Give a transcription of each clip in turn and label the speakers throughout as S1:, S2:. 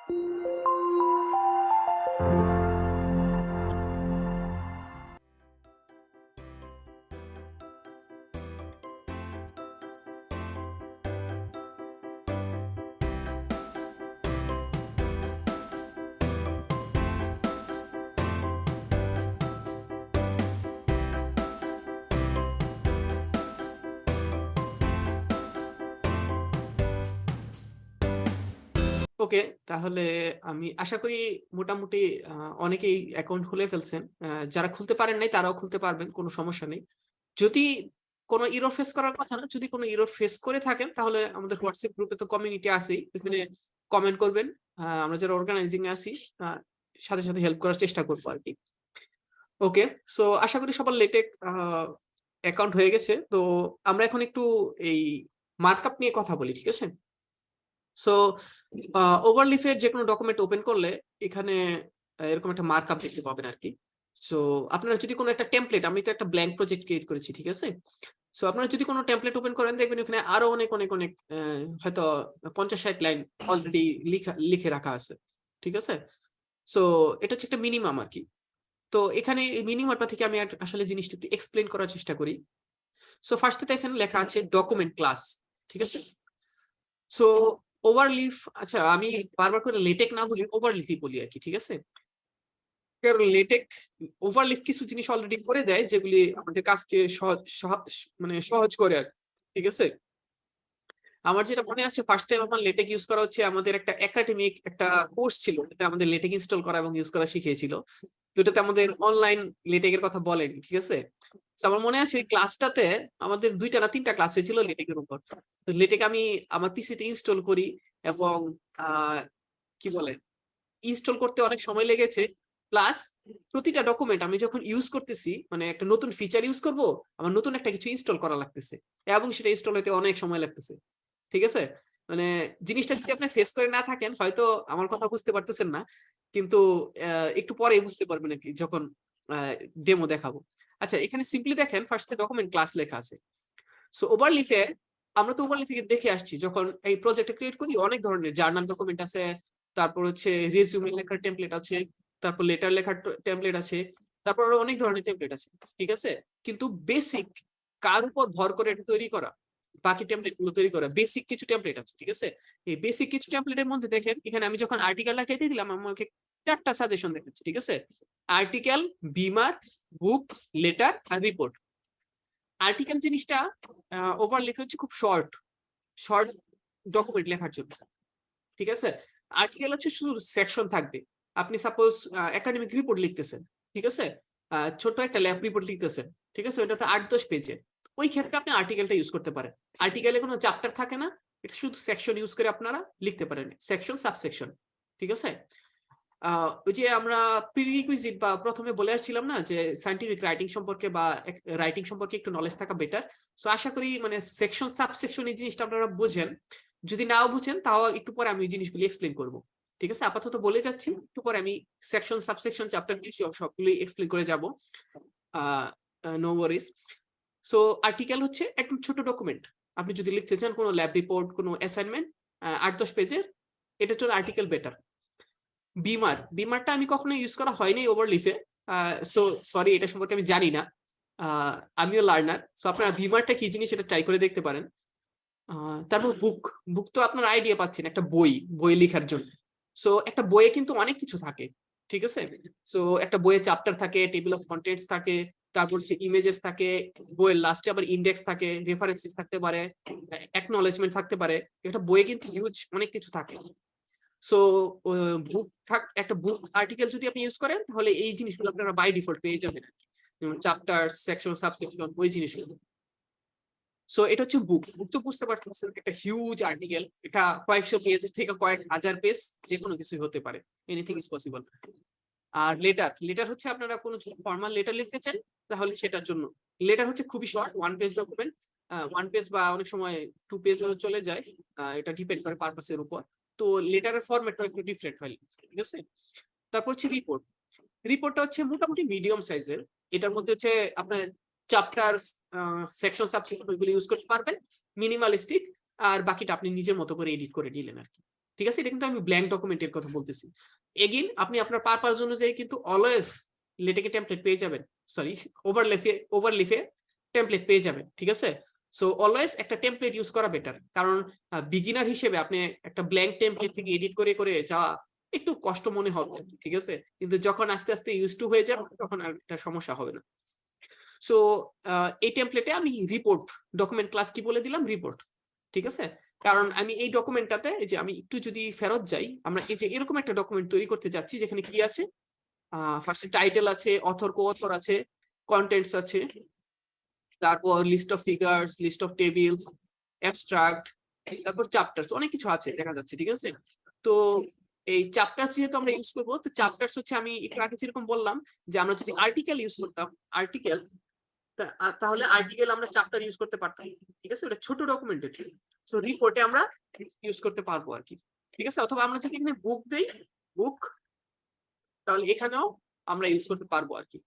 S1: ওকে, তাহলে আমি আশা করি মোটামুটি অনেকেই অ্যাকাউন্ট খুলে ফেলছেন। যারা খুলতে পারেন নাই তারাও খুলতে পারবেন, কোনো সমস্যা নেই। যদি কোনো ইরর ফেস করার কথা না, যদি কোনো ইরর ফেস করে থাকেন তাহলে আমাদের হোয়াটসঅ্যাপ গ্রুপে তো কমিউনিটি আছেই, এখানে কমেন্ট করবেন। আমরা যারা অর্গানাইজিং এ আছি সাথে সাথে হেল্প করার চেষ্টা করবো আর কি। ওকে, সো আশা করি সবার লেটেক অ্যাকাউন্ট হয়ে গেছে। তো আমরা এখন একটু এই মার্কআপ নিয়ে কথা বলি, ঠিক আছে? সো ওভারলিফের যে কোনো ডকুমেন্ট ওপেন করলে এখানে এরকম একটা মার্কআপ দেখতে পাবেন আর কি। সো আপনারা যদি কোনো একটা টেমপ্লেট, আমি তো একটা ব্ল্যাঙ্ক প্রজেক্ট ক্রিয়েট করেছি, ঠিক আছে? সো আপনারা যদি কোনো টেমপ্লেট ওপেন করেন দেখবেন ওখানে আরো অনেক অনেক অনেক হয়তো 50-60 লাইন অলরেডি লিখে রাখা আছে, ঠিক আছে? সো এটা হচ্ছে একটা মিনিমাম আর কি। তো এখানে এই মিনিমামটা থেকে আমি আসলে জিনিসটা একটু এক্সপ্লেন করার চেষ্টা করি। সো ফার্স্টে এখানে লেখা আছে ডকুমেন্ট ক্লাস, ঠিক আছে? সো ওভারলিফ, আচ্ছা আমি বারবার করে লেটেক না বলি ওভারলিফই বলি আর কি, ঠিক আছে? কারণ লেটেক ওভারলিফ কিছু জিনিস অলরেডি করে দেয় যেগুলি আমাদের কাজকে মানে সহজ করে আর, ঠিক আছে? আমার যেটা মনে আছে ফার্স্ট টাইম আমার লেটেক ইউজ করা হচ্ছে আমাদের একটা একাডেমিক একটা কোর্স ছিল, এটা আমাদের লেটেক ইনস্টল করা এবং ইউজ করা শিখিয়েছিল। যেটাতে আমাদের অনলাইন লেটেকের কথা বলেন, ঠিক আছে? আমার মনে আছে ক্লাসটাতে আমাদের 2টা না 3টা ক্লাস হয়েছিল লেটেকের উপর। তো লেটেক আমি আমার পিসিতে ইনস্টল করি এবং কি বলে ইনস্টল করতে অনেক সময় লেগেছে। প্লাস প্রতিটা ডকুমেন্ট আমি যখন ইউজ করতেছি, মানে একটা নতুন ফিচার ইউজ করব, আমার নতুন একটা কিছু ইনস্টল করা লাগতেছে এবং সেটা ইনস্টল হতে অনেক সময় লাগতেছে, ঠিক আছে? মানে জিনিসটা যদি আপনি ফেস করে না থাকেন হয়তো আমার কথা বুঝতে পারতেছেন না, কিন্তু একটু পরে বুঝতে পারবেন নাকি যখন ডেমো দেখাবো। আচ্ছা, এখানে সিম্পলি দেখেন ফার্স্টে ডকুমেন্ট ক্লাস লেখা আছে। সো ওভারলিফে আমরা তো ওভারলিফে দেখে আসছি যখন এই প্রজেক্টটা ক্রিয়েট করি অনেক ধরনের জার্নাল ডকুমেন্ট আছে, তারপর হচ্ছে রেজিউমে লেখার টেমপ্লেট আছে, তারপর লেটার লেখার টেমপ্লেট আছে, তারপর আরো অনেক ধরনের টেমপ্লেট আছে, ঠিক আছে? কিন্তু বেসিক কার উপর ভর করে এটা তৈরি করা, বাকি টেমপ্লেট গুলো তৈরি করা, বেসিক কিছু টেমপ্লেট আছে, ঠিক আছে? এই বেসিক কিছু টেমপ্লেটের মধ্যে দেখেন এখানে আমি যখন আর্টিকেলটা কেটে দিলাম আমাকে 4টা সাজেশন দেখাচ্ছে, ঠিক আছে? আর্টিকেল, বিমার, বুক, লেটার আর রিপোর্ট। আর্টিকেল জিনিসটা ওভারলিফ হচ্ছে খুব শর্ট শর্ট ডকুমেন্ট লেখার জন্য, ঠিক আছে? আর্টিকেল হচ্ছে শুধু সেকশন থাকবে। আপনি সাপোজ একাডেমিক রিপোর্ট লিখতেছেন, ঠিক আছে? ছোট একটা ল্যাব রিপোর্ট লিখতেছেন, ঠিক আছে? ওটা তো 8-10 পেজে, ওই ক্ষেত্রে আপনি আর্টিকেলটা ইউজ করতে পারেন। আর্টিকেলে কোনো চ্যাপ্টার থাকে না, এটা শুধু সেকশন ইউজ করে আপনারা লিখতে পারেন, সেকশন সাবসেকশন, ঠিক আছে? ওই যে আমরা প্রিরিকুইজিট বা প্রথমে বলে আসছিলাম না যে সায়েন্টিফিক রাইটিং সম্পর্কে বা রাইটিং সম্পর্কে একটু নলেজ থাকা বেটার। সো আশা করি মানে সেকশন সাবসেকশন এই জিনিসটা আপনারা বুঝেন। যদি নাও বুঝেন তাও একটু পরে আমি ওই জিনিসগুলি এক্সপ্লেন করব, ঠিক আছে? আপাতত বলে যাচ্ছি, একটু পরে আমি সেকশন সাবসেকশন চ্যাপ্টার সবগুলি এক্সপ্লেন করে যাব। No worries. সো আর্টিকেল হচ্ছে একদম ছোট ডকুমেন্ট, আপনি যদি লিখতে চান কোনো ল্যাব রিপোর্ট, কোনো অ্যাসাইনমেন্ট 8-10 পেজের, এটার জন্য আর্টিকেল বেটার। বিমারটা আমি কখনো ইউজ করা হয়নি ওভারলিফে, সো সরি, এটা সম্পর্কে আমি জানি না। আমিও লার্নার, সো আপনারা বিমারটা কি জিনিস এটা ট্রাই করে দেখতে পারেন। তারপর বুক তো আপনার আইডিয়া পাচ্ছেন, একটা বই লেখার জন্য। সো একটা বইয়ে কিন্তু অনেক কিছু থাকে, ঠিক আছে? সো একটা বইয়ে চ্যাপ্টার থাকে, টেবিল অফ কন্টেন্টস থাকে, তারপর হচ্ছে ইমেজেস থাকে, বইয়ের লাস্টে আবার ইন্ডেক্স থাকে, রেফারেন্সেস থাকতে পারে, অ্যাকনলেজমেন্ট থাকতে পারে। একটা বইয়ে কিন্তু হিউজ অনেক কিছু থাকে। সো একটা বুক আর্টিকেল যদি আপনি ইউজ করেন তাহলে এই জিনিসগুলো আপনারা বাই ডিফল্ট পেয়ে যাবেন আর কি, যেমন চ্যাপ্টার, সেকশন, সাবসেকশন, ওই জিনিসগুলো। সো এটা হচ্ছে বুক তো বুঝতে পারছেন একটা হিউজ আর্টিকেল, এটা কয়েকশো পেজ থেকে কয়েক হাজার পেজ, যে কোনো কিছুই হতে পারে, এনিথিং ইজ পসিবল। আর লেটার হচ্ছে আপনারা কোনো ফর্মাল লেটার লিখতে চান তাহলে সেটার জন্য লেটার হচ্ছে খুবই শর্ট, 1 পেজ ডকুমেন্ট, 1 পেজ বা অনেক সময় 2 পেজ চলে যায়, এটা ডিপেন্ড করে পারপাসের উপর। তো লেটারের ফরম্যাটটা একটু ডিফারেন্ট হয়, ঠিক আছে? তারপর হচ্ছে রিপোর্টটা হচ্ছে মোটামুটি মিডিয়াম সাইজের, এটার মধ্যে হচ্ছে আপনার চ্যাপ্টার, সেকশন, সাবসেকশন ওইগুলো ইউজ করতে পারবেন, মিনিমালিস্টিক, আর বাকিটা আপনি নিজের মতো করে এডিট করে নিলেন আর কি। ঠিক আছে, এটা কিন্তু আমি ব্ল্যাঙ্ক ডকুমেন্টের কথা বলতেছি। এগেইন আপনি আপনার পারপাস অনুযায়ী কিন্তু অলওয়েজ লেটেকে টেমপ্লেট পেয়ে যাবেন, সরি ওভারলিফে টেমপ্লেট পেয়ে যাবেন, ঠিক আছে। সো অলওয়েজ একটা টেমপ্লেট ইউজ করা বেটার, কারণ বিগিনার হিসেবে আপনি একটা ব্ল্যাঙ্ক টেমপ্লেট থেকে এডিট করে করে যাওয়া একটু কষ্ট মনে হবে, ঠিক আছে, কিন্তু যখন আস্তে আস্তে ইউজ টু হয়ে যাবে তখন আর এটা সমস্যা হবে না। সো এই টেমপ্লেটে আমি রিপোর্ট ডকুমেন্ট ক্লাস কি বলে দিলাম, রিপোর্ট, ঠিক আছে। কারণ আমি এই ডকুমেন্টটাতে এই যে আমি একটু যদি ফেরত যাই, আমরা এই যে এরকম একটা ডকুমেন্ট তৈরি করতে যাচ্ছি যেখানে কি আছে, ফার্স্টে টাইটেল আছে, অথর কো অথর আছে, কন্টেন্টস আছে, তারপর list of figures, list of tables, abstract, তারপর চ্যাপ্টার্স, অনেক কিছু আছে দেখা যাচ্ছে, ঠিক আছে। তো এই চ্যাপ্টার্স যেহেতু আমরা ইউজ করবো, তো চ্যাপ্টার্স হচ্ছে আমি একটু আগে যেরকম বললাম যে আমরা যদি আর্টিকেল ইউজ করতাম, আর্টিকেল, তাহলে আর্টিকেল আমরা চ্যাপ্টার ইউজ করতে পারতাম, ঠিক আছে, ওটা ছোট ডকুমেন্টের। সো রিপোর্টে আমরা ইউজ করতে পারবো আর কি, ঠিক আছে। অথবা আমরা যদি এখানে বুক দেই, বুক, তাহলে এখানেও আমরা ইউজ করতে পারবো আর কি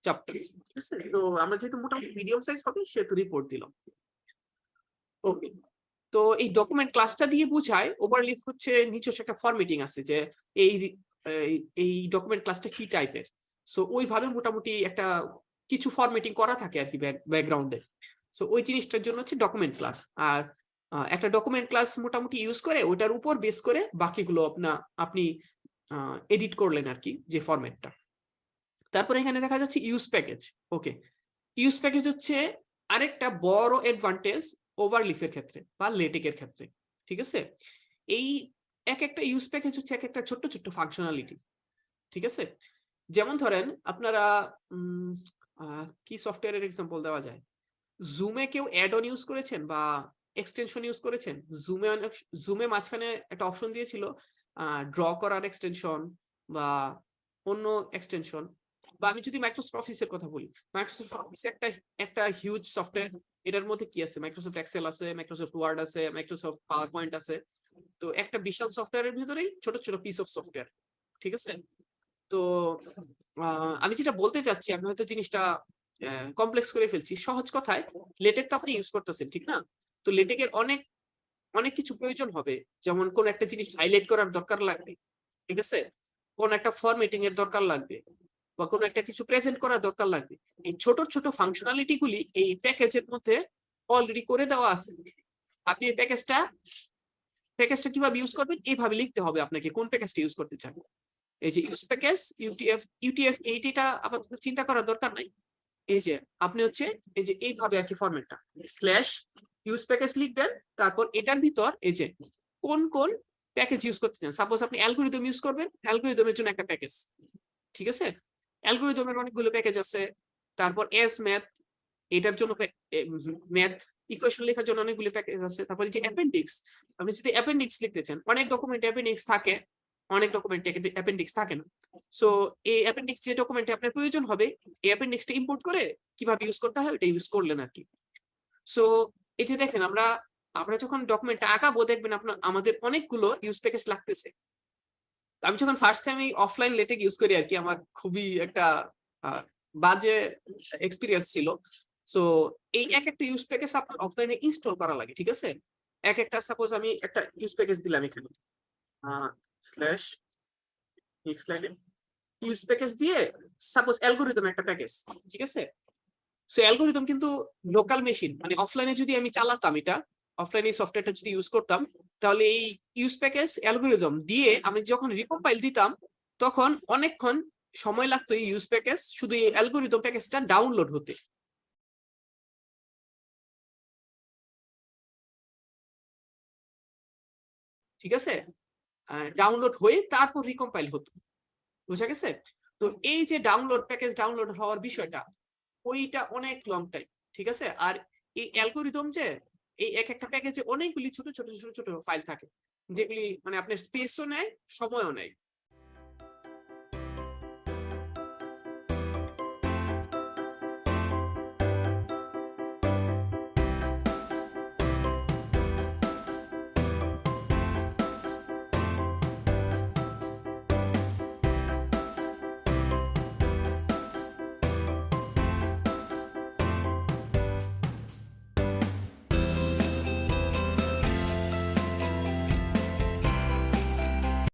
S1: চ্যাপ্টার, ঠিক আছে। তো আমরা যেহেতু মোটামুটি মিডিয়াম সাইজ হবে সেহেতু রিপোর্ট দিলাম। ওকে, তো এই ডকুমেন্ট ক্লাসটা দিয়ে বুঝায় ওভারলিফ হচ্ছে নিজস্ব একটা ফরম্যাটিং আছে যে এই এই ডকুমেন্ট ক্লাসটা কি টাইপের। সো ওইভাবে মোটামুটি একটা কিছু ফরম্যাটিং করা থাকে আর কি ব্যাকগ্রাউন্ডে। সো ওই জিনিসটার জন্য হচ্ছে ডকুমেন্ট ক্লাস। আর একটা ডকুমেন্ট ক্লাস মোটামুটি ইউজ করে ওটার উপর বেস করে বাকিগুলো আপনি এডিট করলেন আর কি, যে ফরম্যাটটা। তারপরে এখানে দেখা যাচ্ছে ইউজ প্যাকেজ। ওকে, ইউজ প্যাকেজ হচ্ছে আরেকটা বড় অ্যাডভান্টেজ ওভারলিফের ক্ষেত্রে বা লেটেকের ক্ষেত্রে, ঠিক আছে। এই এক একটা ইউজ প্যাকেজ হচ্ছে এক একটা ছোট্ট ছোট্ট ফাংশনালিটি, ঠিক আছে। যেমন ধরেন আপনারা কি সফটওয়্যারের এক্সাম্পল দেওয়া যায়, জুমে কেউ অ্যাড অন ইউজ করেছেন বা এক্সটেনশন ইউজ করেছেন? জুমে মাঝখানে একটা অপশন দিয়েছিল ড্র করার এক্সটেনশন বা অন্য এক্সটেনশন। বা আমি যদি মাইক্রোসফট অফিসের কথা বলি, মাইক্রোসফট অফিস একটা হিউজ সফটওয়্যার। এটার মধ্যে কি আছে, মাইক্রোসফট এক্সেল আছে, মাইক্রোসফট ওয়ার্ড আছে, মাইক্রোসফট পাওয়ার পয়েন্ট আছে। তো একটা বিশাল সফটওয়্যারের ভিতরেই ছোট ছোট পিস অফ সফটওয়্যার, ঠিক আছে। তো আমি যেটা বলতে চাচ্ছি, আমি হয়তো জিনিসটা কমপ্লেক্স করে ফেলছি। সহজ কথায়, লেটেক তো আপনি ইউজ করতেছেন, ঠিক না? তো লেটেকের অনেক অনেক কিছু প্রয়োজন হবে, যেমন কোন একটা জিনিস হাইলাইট করার দরকার লাগবে, ঠিক আছে, কোন একটা ফরম্যাটিং এর দরকার লাগবে, বা কোন একটা কিছু প্রেজেন্ট করার দরকার লাগবে। এই ছোট ছোট ফাংশনালিটি গুলি এই প্যাকেজের মধ্যে অলরেডি করে দেওয়া আছে। আপনি এই প্যাকেজটা কিভাবে ইউজ করবেন, এইভাবে লিখতে হবে আপনাকে কোন প্যাকেজটা ইউজ করতে চান। এই যে ইউজ প্যাকেজ, ইউটিএফ এইটা আপাতত চিন্তা করার দরকার নাই। এই যে আপনি হচ্ছে এই যে এইভাবে আর কি ফরম্যাটটা স্ল্যাশ ইউজ প্যাকেজ লিখবেন, তারপর এটার ভিতর এই যে কোন কোন প্যাকেজ ইউজ করতে চান। সাপোজ আপনি অ্যালগরিদম ইউজ করবেন, অ্যালগরিদমের জন্য একটা প্যাকেজ, ঠিক আছে। অ্যালগরিদমের অনেকগুলো প্যাকেজ আছে। তারপর এস ম্যাথ, এটার জন্য ম্যাথ ইকুয়েশন লেখার জন্য অনেকগুলো প্যাকেজ আছে। তারপরে যে অ্যাপেন্ডিক্স, আপনি যদি অ্যাপেন্ডিক্স লিখতে চান, অনেক ডকুমেন্টে অ্যাপেন্ডিক্স থাকে, অনেক ডকুমেন্টে অ্যাপেন্ডিক্স থাকে না। সো এই অ্যাপেন্ডিক্স যে ডকুমেন্টে আপনার প্রয়োজন হবে, এই অ্যাপেন্ডিক্সটা ইম্পোর্ট করে কিভাবে ইউজ করতে হয় এটা ইউজ করলেন আর কি। সো এই যে দেখেন, আমরা যখন ডকুমেন্টটা আঁকাবো দেখবেন আমাদের অনেকগুলো ইউজ প্যাকেজ লাগতেছে। আমি যখন ফার্স্ট টাইম এই অফলাইন লেটেক ইউজ করি আর কি, আমার খুবই একটা বাজে এক্সপিরিয়েন্স ছিল। সো এই এক একটা ইউজ প্যাকেজ আপনার অফলাইনে ইনস্টল করা লাগে, ঠিক আছে। এক একটা সাপোজ আমি একটা ইউজ প্যাকেজ দিলাম এখানে স্ল্যাশ নেক্সট লাইনে ইউজ প্যাকেজ দিয়ে সাপোজ অ্যালগরিদম একটা প্যাকেজ, ঠিক আছে। সো অ্যালগরিদম কিন্তু লোকাল মেশিন, মানে অফলাইনে যদি আমি চালাতাম, এটা অফলাইনে সফটওয়্যারটা যদি ইউজ করতাম, তাহলে এই ইউজ প্যাকেজ অ্যালগরিদম দিয়ে আমি যখন রিকম্পাইল দিতাম তখন অনেকক্ষণ সময় লাগতো এই ইউজ প্যাকেজ, শুধু এই অ্যালগরিদম প্যাকেজটা ডাউনলোড হতে, ঠিক আছে। ডাউনলোড হয়ে তারপর রিকম্পাইল হতো, বুঝা গেছে। তো এই যে প্যাকেজ ডাউনলোড হওয়ার বিষয়টা, ওইটা অনেক লং টাইম, ঠিক আছে। আর এই অ্যালগরিদম যে এই এক একটা প্যাকেজে অনেকগুলি ছোট ছোট ছোট ছোট ফাইল থাকে, যেগুলি মানে আপনার স্পেসও নেয়, সময়ও নেয়।